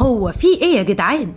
هو في ايه يا جدعان؟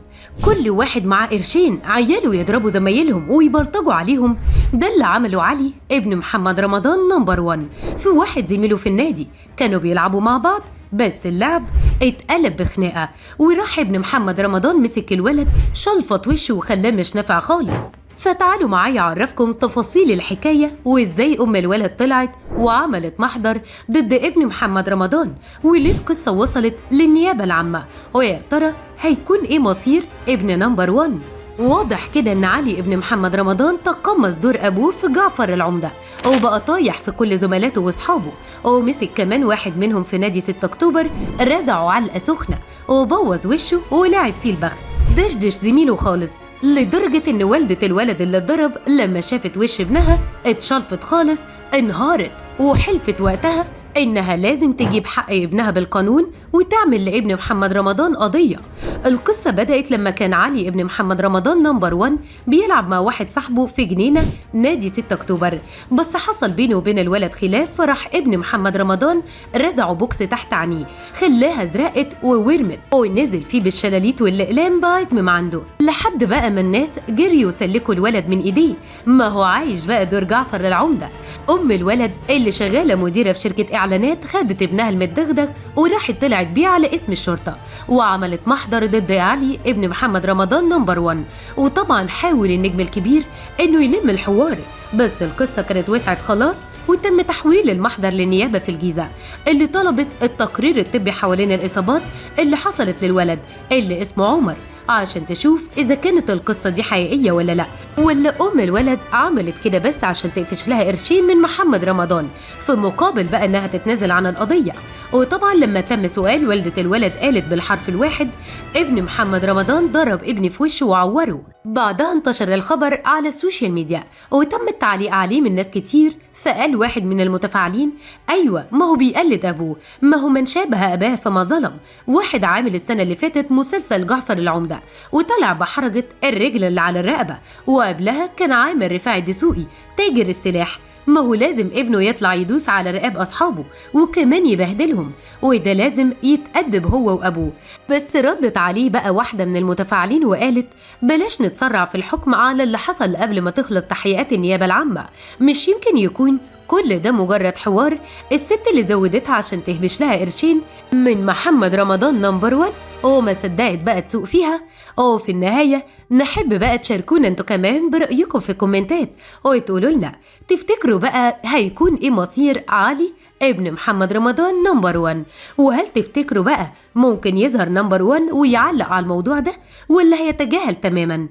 كل واحد معاه قرشين عياله يضربوا زمايلهم ويبلطجوا عليهم. ده اللي عمله علي ابن محمد رمضان نمبر 1 في واحد زميله في النادي. كانوا بيلعبوا مع بعض بس اللعب اتقلب بخناقة، وراح ابن محمد رمضان مسك الولد شلفط وشه وخلاه مش نافع خالص. فتعالوا معايا أعرفكم تفاصيل الحكاية وإزاي أم الولد طلعت وعملت محضر ضد ابن محمد رمضان، وليه القصة وصلت للنيابة العامة، ويا ترى هيكون إيه مصير ابن نمبر 1؟ واضح كده إن علي ابن محمد رمضان تقمص دور أبوه في جعفر العمدة، وبقى طايح في كل زملاته وأصحابه، ومسك كمان واحد منهم في نادي 6 أكتوبر رزعه علقة سخنة وبوظ وشه ولعب فيه البخت، دشدش زميله خالص، لدرجة إن والدة الولد اللي اتضرب لما شافت وش ابنها اتشلفت خالص انهارت، وحلفت وقتها إنها لازم تجيب حق ابنها بالقانون وتعمل لابن محمد رمضان قضية. القصة بدأت لما كان علي ابن محمد رمضان نمبر 1 بيلعب مع واحد صاحبه في جنينة نادي 6 أكتوبر، بس حصل بينه وبين الولد خلاف، فراح ابن محمد رمضان رزعه بوكس تحت عينيه خلاها زرقت وورمت، ونزل فيه بالشلاليت والأقلام بعزم ما عنده، لحد بقى ما الناس جريوا سلكوا الولد من إيديه. ما هو عايش بقى دور جعفر العمدة. أم الولد اللي شغالة مديرة في شركة إعلانات خدت ابنها المدغدغ وراحت طلعت بيه على اسم الشرطة، وعملت محضر ضد علي ابن محمد رمضان نمبر 1. وطبعا حاول النجم الكبير إنه يلم الحوار، بس القصة كانت وسعت خلاص، وتم تحويل المحضر للنيابة في الجيزة اللي طلبت التقرير الطبي حوالين الإصابات اللي حصلت للولد اللي اسمه عمر، عشان تشوف إذا كانت القصة دي حقيقية ولا لأ، ولا أم الولد عملت كده بس عشان تقفش لها قرشين من محمد رمضان في مقابل بقى إنها تتنازل عن القضية. وطبعا لما تم سؤال والدة الولد قالت بالحرف الواحد ابن محمد رمضان ضرب ابني في وشه وعوره. بعدها انتشر الخبر على السوشيال ميديا وتم التعليق عليه من ناس كتير، فقال واحد من المتفاعلين أيوة ما هو بيقلد أبوه، ما هو من شابه أباه فما ظلم. واحد عامل السنة اللي فاتت مسلسل جعفر العمدة وطلع بحركة الرجل اللي على الرقبة، وقبلها كان عامل رفاعي الدسوقي تاجر السلاح، ما هو لازم ابنه يطلع يدوس على رقاب أصحابه وكمان يبهدلهم، وده لازم يتأدب هو وأبوه. بس ردت عليه بقى واحدة من المتفاعلين وقالت بلاش نتسرع في الحكم على اللي حصل قبل ما تخلص تحقيقات النيابة العامة، مش يمكن يكون كل ده مجرد حوار الست اللي زودتها عشان تهبش لها قرشين من محمد رمضان نمبر 1 وما صدقت بقى تسوق فيها. وفي النهاية نحب بقى تشاركونا انتوا كمان برأيكم في الكومنتات وتقولوا لنا تفتكروا بقى هيكون ايه مصير علي ابن محمد رمضان نمبر 1، وهل تفتكروا بقى ممكن يظهر نمبر 1 ويعلق على الموضوع ده ولا هيتجاهل تماما؟